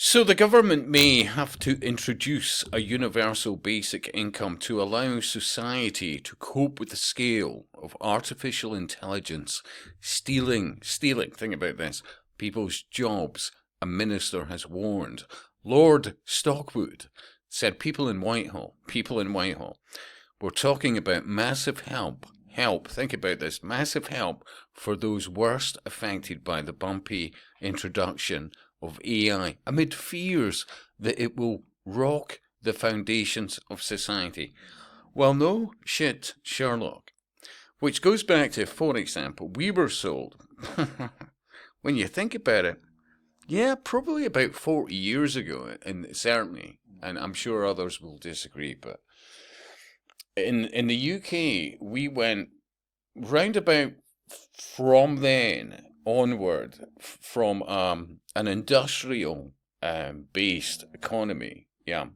So the government may have to introduce a universal basic income to allow society to cope with the scale of artificial intelligence stealing, think about this, people's jobs. A minister has warned. Lord Stockwood said people in Whitehall, we're talking about massive help, think about this, massive help for those worst affected by the bumpy introduction of AI, amid fears that it will rock the foundations of society. Well, no shit, Sherlock. Which goes back to, for example, we were sold, when you think about it, yeah, probably about 40 years ago, and certainly, and I'm sure others will disagree, but in the UK, we went roundabout from then onward from an industrial based economy. Yeah.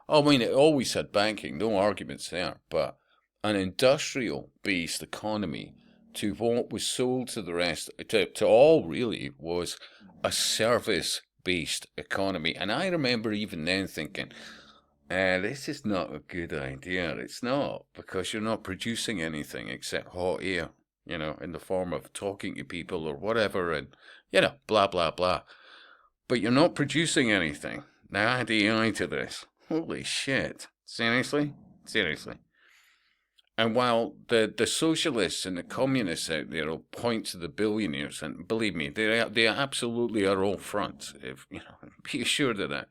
I mean, it always had banking, no arguments there, but an industrial based economy to what was sold to the rest, to all really, was a service based economy. And I remember even then thinking, this is not a good idea. It's not, because you're not producing anything except hot air, in the form of talking to people or whatever, and, blah, blah, blah. But you're not producing anything. Now add AI to this. Holy shit. Seriously? Seriously. And while the socialists and the communists out there will point to the billionaires, and believe me, they absolutely are all fronts. If be assured of that.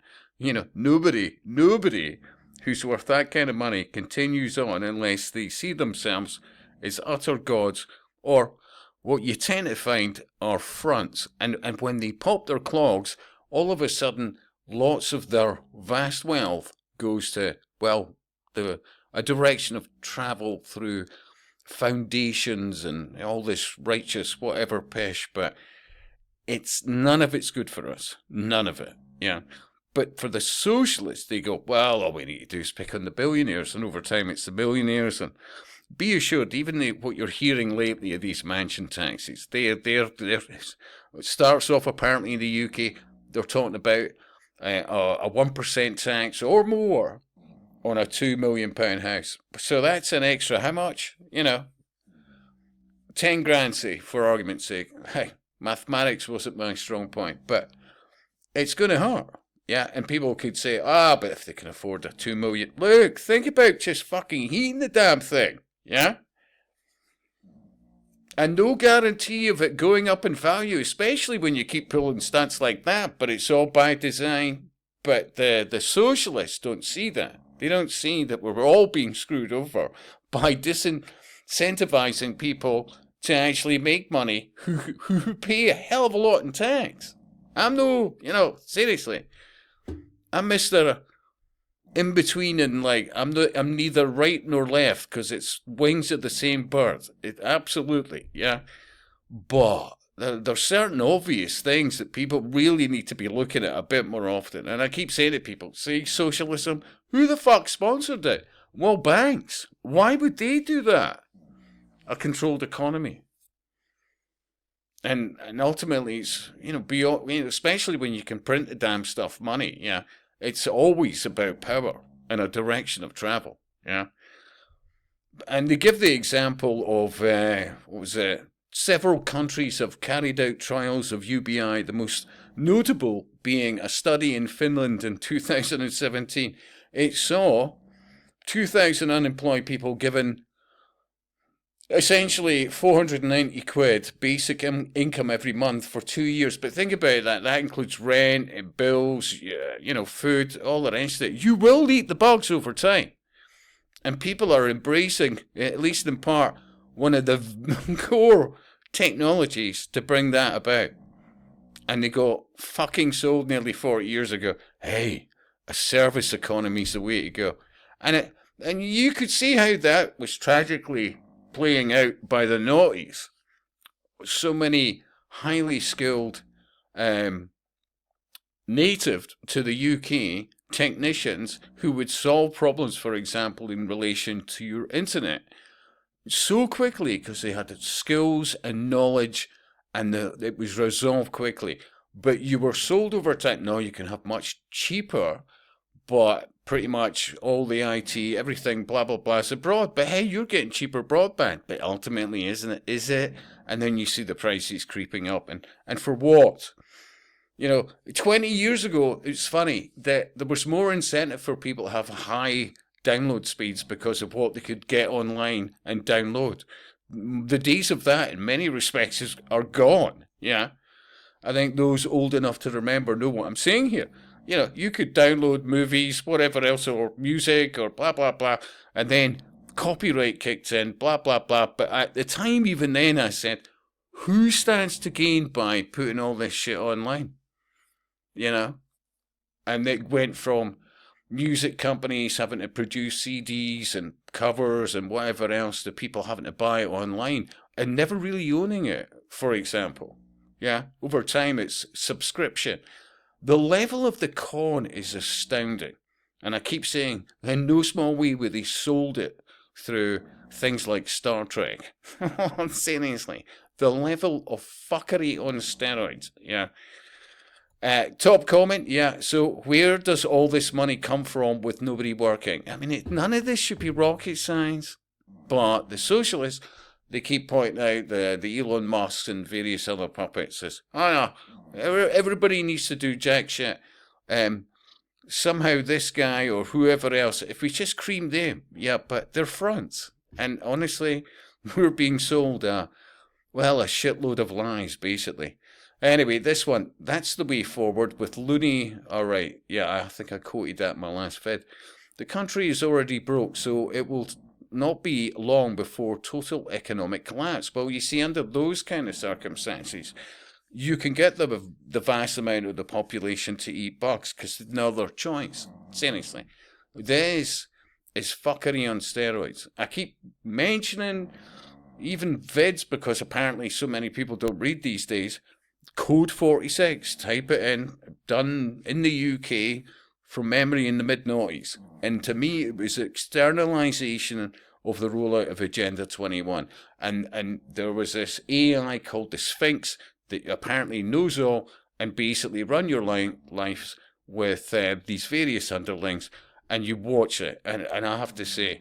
Nobody who's worth that kind of money continues on unless they see themselves as utter gods, or what you tend to find are fronts. And when they pop their clogs, all of a sudden, lots of their vast wealth goes to, well, a direction of travel through foundations and all this righteous whatever pish, but none of it's good for us. None of it. Yeah. But for the socialists, they go, well, all we need to do is pick on the billionaires, and over time it's the billionaires. And be assured, even what you're hearing lately of these mansion taxes, it starts off apparently in the UK, they're talking about a 1% tax or more on a £2 million house. So that's an extra, how much? 10 grand, say, for argument's sake. Hey, mathematics wasn't my strong point, but it's going to hurt. Yeah, and people could say, but if they can afford a 2 million, look, think about just fucking heating the damn thing, yeah? And no guarantee of it going up in value, especially when you keep pulling stunts like that, but it's all by design. But the socialists don't see that. They don't see that we're all being screwed over by disincentivizing people to actually make money who pay a hell of a lot in tax. I'm seriously. I'm Mr. In between, and I'm neither right nor left, because it's wings of the same bird. Absolutely, yeah. But there's certain obvious things that people really need to be looking at a bit more often. And I keep saying to people, see, socialism, who the fuck sponsored it? Well, banks. Why would they do that? A controlled economy. And ultimately, it's, beyond, especially when you can print the damn stuff money, yeah. It's always about power and a direction of travel, yeah. And they give the example of, several countries have carried out trials of UBI, the most notable being a study in Finland in 2017. It saw 2,000 unemployed people given essentially 490 quid basic income every month for 2 years. But think about that. That includes rent and bills, food, all the rest of it. You will eat the bugs over time. And people are embracing, at least in part, one of the core technologies to bring that about. And they got fucking sold nearly 40 years ago. Hey, a service economy's the way to go. And you could see how that was tragically playing out by the noughties. So many highly skilled native to the UK technicians who would solve problems, for example, in relation to your internet so quickly because they had the skills and knowledge, and it was resolved quickly. But you were sold over time, no, you can have much cheaper, but pretty much all the IT, everything, blah, blah, blah, is abroad. But hey, you're getting cheaper broadband. But ultimately, isn't it? Is it? And then you see the prices creeping up. And for what? 20 years ago, it's funny that there was more incentive for people to have high download speeds because of what they could get online and download. The days of that, in many respects, are gone. Yeah. I think those old enough to remember know what I'm saying here. You could download movies, whatever else, or music, or blah, blah, blah, and then copyright kicked in, blah, blah, blah. But at the time, even then, I said, who stands to gain by putting all this shit online? And it went from music companies having to produce CDs and covers and whatever else to people having to buy it online and never really owning it, for example. Yeah, over time it's subscription. The level of the con is astounding. And I keep saying, in no small way where they sold it through things like Star Trek. Seriously, the level of fuckery on steroids, yeah. Top comment, yeah, so where does all this money come from with nobody working? I mean, none of this should be rocket science, but the socialists, they keep pointing out the Elon Musks and various other puppets says, oh no, everybody needs to do jack shit. Somehow this guy or whoever else, if we just cream them, yeah, but they're fronts. And honestly, we're being sold, a shitload of lies, basically. Anyway, this one, that's the way forward with loony. All right, yeah, I think I quoted that in my last vid. The country is already broke, so it will not be long before total economic collapse. Well, you see, under those kind of circumstances, you can get the vast amount of the population to eat bugs because there's no other choice. Seriously. This is fuckery on steroids. I keep mentioning even vids because apparently so many people don't read these days. Code 46, type it in, done in the UK from memory in the mid-noughties. And to me, it was externalization of the rollout of Agenda 21. And there was this AI called the Sphinx that apparently knows all and basically run your lives with these various underlings, and you watch it. And I have to say,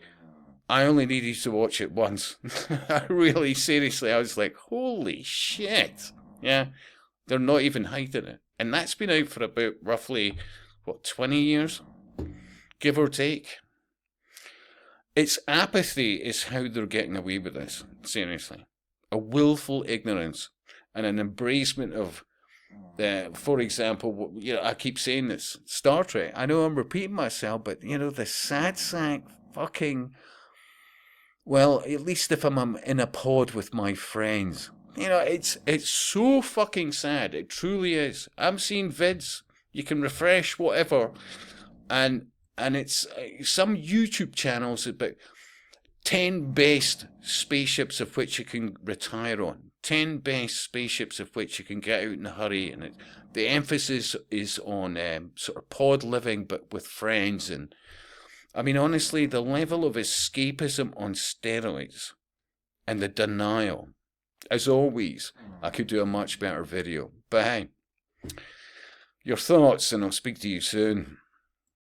I only needed to watch it once. I really, seriously, I was like, holy shit. Yeah. They're not even hiding it. And that's been out for about roughly, 20 years? Give or take. It's apathy is how they're getting away with this, seriously. A willful ignorance and an embracement of, for example, I keep saying this, Star Trek. I know I'm repeating myself, but, the sad sack fucking, at least if I'm in a pod with my friends, it's so fucking sad. It truly is. I'm seeing vids. You can refresh whatever, and it's some YouTube channels about 10 best spaceships of which you can retire on. 10 best spaceships of which you can get out in a hurry, and the emphasis is on sort of pod living, but with friends. And I mean, honestly, the level of escapism on steroids and the denial. As always, I could do a much better video. But hey, your thoughts, and I'll speak to you soon.